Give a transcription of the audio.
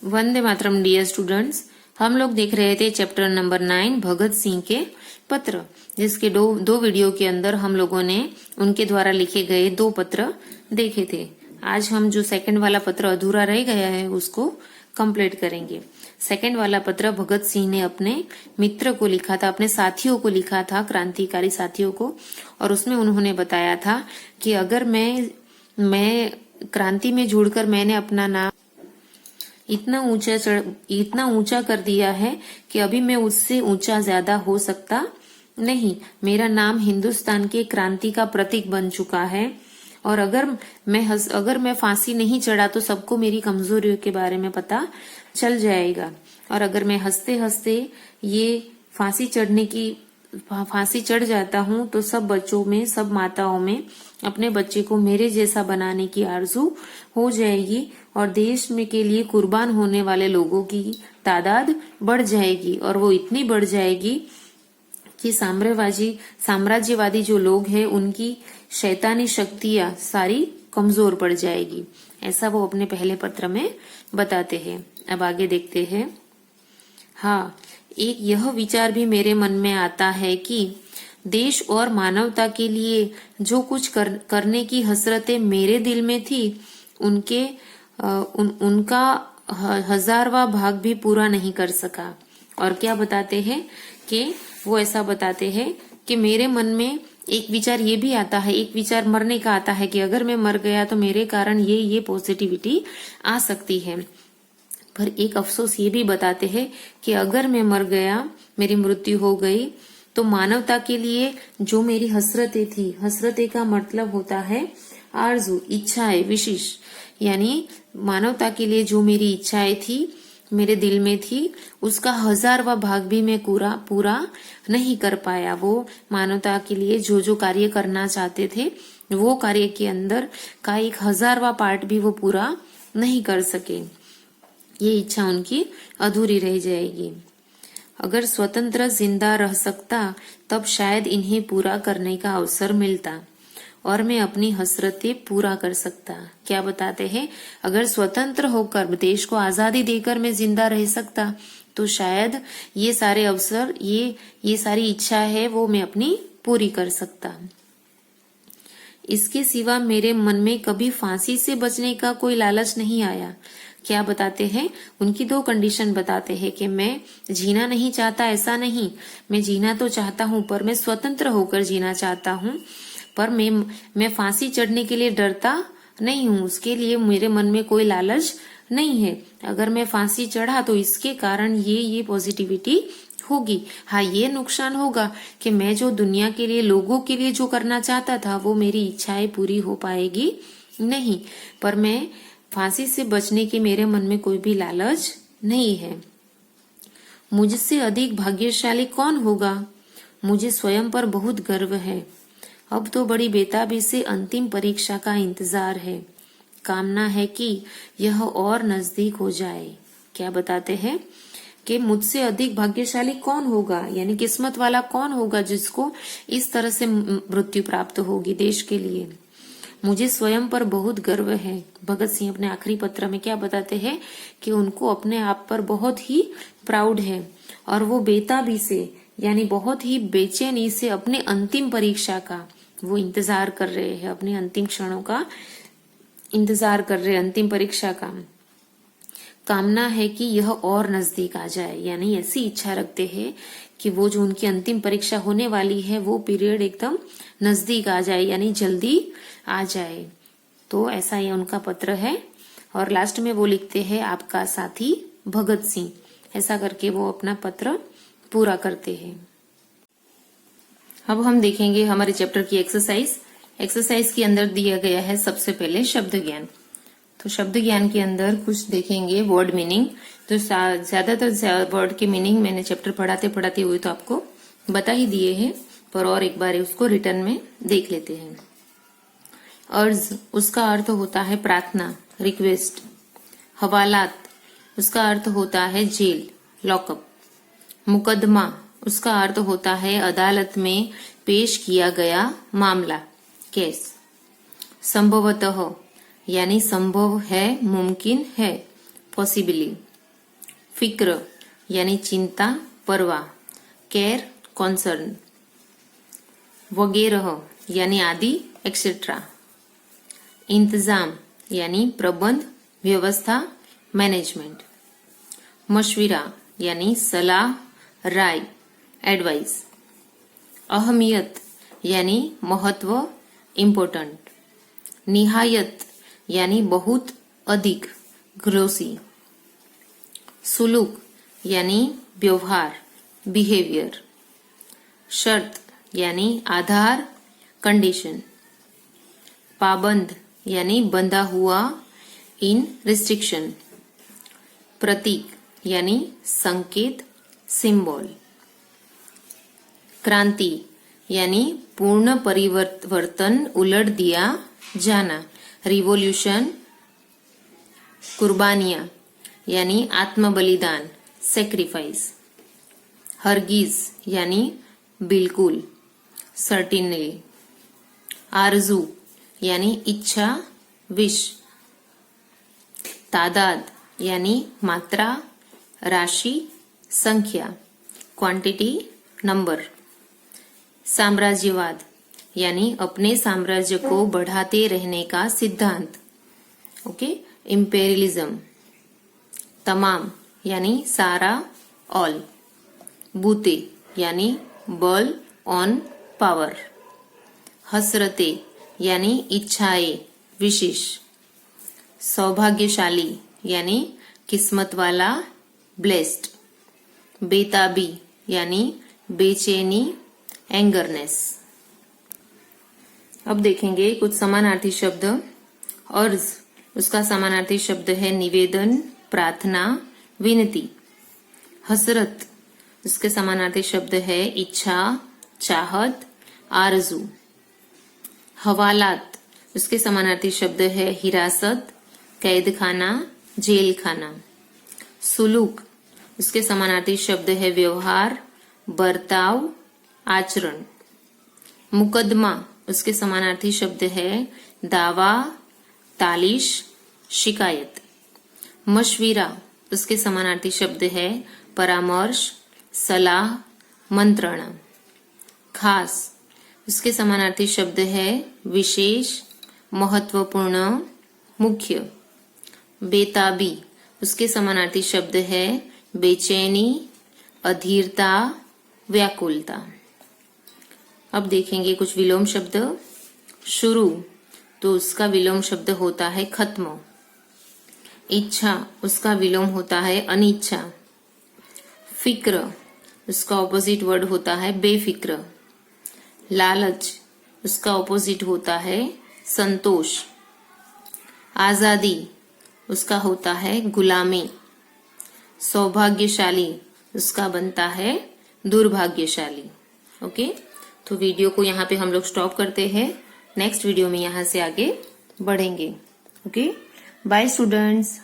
Vande Mataram dear students. हम लोग देख रहे थे चैप्टर नंबर 9 भगत सिंह के पत्र, जिसके दो वीडियो के अंदर हम लोगों ने उनके द्वारा लिखे गए 2 पत्र देखे थे। आज हम जो सेकंड वाला पत्र अधूरा रह गया है उसको कंप्लीट करेंगे। सेकंड वाला पत्र भगत सिंह ने अपने मित्र को लिखा था, अपने साथियों को लिखा था, क्रांतिकारी साथियों को। और उसमें उन्होंने बताया था कि अगर मैं क्रांति में जुड़कर मैंने अपना नाम इतना ऊंचा कर दिया है कि अभी मैं उससे ऊंचा ज्यादा हो सकता नहीं। मेरा नाम हिंदुस्तान के क्रांति का प्रतीक बन चुका है। और अगर मैं फांसी नहीं चढ़ा तो सबको मेरी कमजोरियों के बारे में पता चल जाएगा। और अगर मैं हंसते हंसते ये फांसी चढ़ जाता हूँ तो सब बच्चों में, सब माताओं में अपने बच्चे को मेरे जैसा बनाने की आरजू हो जाएगी और देश में के लिए कुर्बान होने वाले लोगों की तादाद बढ़ जाएगी। और वो इतनी बढ़ जाएगी कि साम्राज्यवादी जो लोग हैं उनकी शैतानी शक्तियां सारी कमजोर पड़ जाएगी। ऐसा वो अपने पहले पत्र में बताते हैं। अब आगे देखते हैं। हाँ, एक यह विचार भी मेरे मन में आता है कि देश और मानवता के लिए जो कुछ करने की हसरतें मेरे दिल में थी उनका 1000वां भाग भी पूरा नहीं कर सका। और क्या बताते हैं कि वो ऐसा बताते हैं कि मेरे मन में एक विचार ये भी आता है, एक विचार मरने का आता है कि अगर मैं मर गया तो मेरे कारण ये पॉजिटिविटी आ सकती है। पर एक अफसोस ये भी बताते हैं कि अगर मैं मर गया, मेरी मृत्यु हो गई, तो मानवता के लिए जो मेरी हसरतें थी, हसरतें का मतलब होता है आरजू, इच्छाएं, विशेष, यानी मानवता के लिए जो मेरी इच्छाएं थी, मेरे दिल में थी, उसका 1000वां भाग भी मैं पूरा नहीं कर पाया। वो मानवता के लिए जो कार्य करना चाहते थे वो कार्य के अंदर का एक 1000वां पार्ट भी वो पूरा नहीं कर सके। ये इच्छा उनकी अधूरी रह जाएगी। अगर स्वतंत्र जिंदा रह सकता तब शायद इन्हें पूरा करने का अवसर मिलता और मैं अपनी हसरतें पूरा कर सकता। क्या बताते हैं? अगर स्वतंत्र होकर देश को आजादी देकर मैं जिंदा रह सकता तो शायद ये सारे अवसर, ये सारी इच्छा है वो मैं अपनी पूरी कर सकता। इसके सिवा मेरे मन में कभी फांसी से बचने का कोई लालच नहीं आया। क्या बताते हैं? उनकी 2 कंडीशन बताते हैं कि मैं जीना नहीं चाहता, ऐसा नहीं, मैं जीना तो चाहता हूं पर मैं स्वतंत्र होकर जीना चाहता हूं। पर मैं फांसी चढ़ने के लिए डरता नहीं हूं, उसके लिए मेरे मन में कोई लालच नहीं है। अगर मैं फांसी चढ़ा तो इसके कारण ये पॉजिटिविटी होगी। हाँ, ये नुकसान होगा कि मैं जो दुनिया के लिए, लोगों के लिए जो करना चाहता था वो मेरी इच्छाएं पूरी हो पाएगी नहीं। पर मैं फांसी से बचने की मेरे मन में कोई भी लालच नहीं है। मुझसे अधिक भाग्यशाली कौन होगा? मुझे स्वयं पर बहुत गर्व है। अब तो बड़ी बेताबी से अंतिम परीक्षा का इंतजार है। कामना है कि यह और नजदीक हो जाए। क्या बताते हैं कि मुझसे अधिक भाग्यशाली कौन होगा, यानी किस्मत वाला कौन होगा जिसको इस तरह से मृत्यु प्राप्त होगी देश के लिए। मुझे स्वयं पर बहुत गर्व है। भगत सिंह अपने आखिरी पत्र में क्या बताते हैं कि उनको अपने आप पर बहुत ही प्राउड है और वो बेताबी से, यानी बहुत ही बेचैनी से अपने अंतिम परीक्षा का वो इंतजार कर रहे हैं, अपने अंतिम क्षणों का इंतजार कर रहे हैं, अंतिम परीक्षा का। कामना है कि यह और नजदीक आ जाए, यानी ऐसी इच्छा रखते हैं कि वो जो उनकी अंतिम परीक्षा होने वाली है वो पीरियड एकदम नजदीक आ जाए, यानी जल्दी आ जाए। तो ऐसा ये उनका पत्र है। और लास्ट में वो लिखते हैं आपका साथी भगत सिंह। ऐसा करके वो अपना पत्र पूरा करते हैं। अब हम देखेंगे हमारे चैप्टर की एक्सरसाइज के अंदर दिया गया है सबसे पहले शब्द ज्ञान। तो शब्द ज्ञान के अंदर कुछ देखेंगे वर्ड मीनिंग। तो ज्यादातर वर्ड के मीनिंग मैंने चैप्टर पढ़ाते हुए तो आपको बता ही दिए हैं, पर और एक बार उसको रिटर्न में देख लेते हैं। अर्ज, उसका अर्थ होता है प्रार्थना, रिक्वेस्ट। हवालात, उसका अर्थ होता है जेल, लॉकअप। मुकदमा, उसका अर्थ होता है अदालत में पेश किया गया मामला, केस। संभवतः, यानी संभव है, मुमकिन है, पॉसिबली। फिक्र यानी चिंता, परवाह, केयर, कॉन्सर्न, वगैरह यानी आदि, एक्सेट्रा, इंतजाम यानी प्रबंध, व्यवस्था, मैनेजमेंट, मशविरा यानी सलाह, राय, एडवाइस, अहमियत यानी महत्व, इम्पोर्टेंट, निहायत यानी बहुत, अधिक, ग्रोसी, सुलूक यानी व्यवहार, बिहेवियर, शर्त यानी आधार, कंडीशन, पाबंद यानी बंधा हुआ, इन रिस्ट्रिक्शन, प्रतीक यानी संकेत, सिंबल, क्रांति यानी पूर्ण परिवर्तन, उलट दिया जाना, रिवोल्यूशन, कुर्बानियां यानी आत्म बलिदान, सेक्रीफाइस, हरगिज यानी बिल्कुल, सर्टिनली, आरजू यानी इच्छा, विश, तादाद यानी मात्रा, राशि, संख्या, क्वांटिटी, नंबर, साम्राज्यवाद यानी अपने साम्राज्य को बढ़ाते रहने का सिद्धांत, ओके, इंपेरियलिज्म, तमाम यानी सारा, ऑल, बूते यानी बल, ऑन, पावर, हसरते यानी इच्छाएं, विशेष, सौभाग्यशाली यानी किस्मत वाला, ब्लेस्ड, बेताबी यानी बेचैनी, एंगरनेस। अब देखेंगे कुछ समानार्थी शब्द। अर्ज, उसका समानार्थी शब्द है निवेदन, प्रार्थना, विनती। हसरत, उसके समानार्थी शब्द है इच्छा, चाहत, आरजू। हवालात, उसके समानार्थी शब्द है हिरासत, कैद खाना, जेल खाना। सुलूक, उसके समानार्थी शब्द है व्यवहार, बर्ताव, आचरण। मुकदमा, उसके समानार्थी शब्द है दावा, तालिश, शिकायत। मशविरा, उसके समानार्थी शब्द है परामर्श, सलाह, मंत्रणा। खास, उसके समानार्थी शब्द है विशेष, महत्वपूर्ण, मुख्य। बेताबी, उसके समानार्थी शब्द है बेचैनी, अधीरता, व्याकुलता। अब देखेंगे कुछ विलोम शब्द। शुरू, तो उसका विलोम शब्द होता है खत्म। इच्छा, उसका विलोम होता है अनिच्छा। फिक्र, उसका ऑपोजिट वर्ड होता है बेफिक्र। लालच, उसका ऑपोजिट होता है संतोष। आजादी, उसका होता है गुलामी। सौभाग्यशाली, उसका बनता है दुर्भाग्यशाली। ओके, तो वीडियो को यहाँ पे हम लोग स्टॉप करते हैं। नेक्स्ट वीडियो में यहाँ से आगे बढ़ेंगे। Okay, bye students.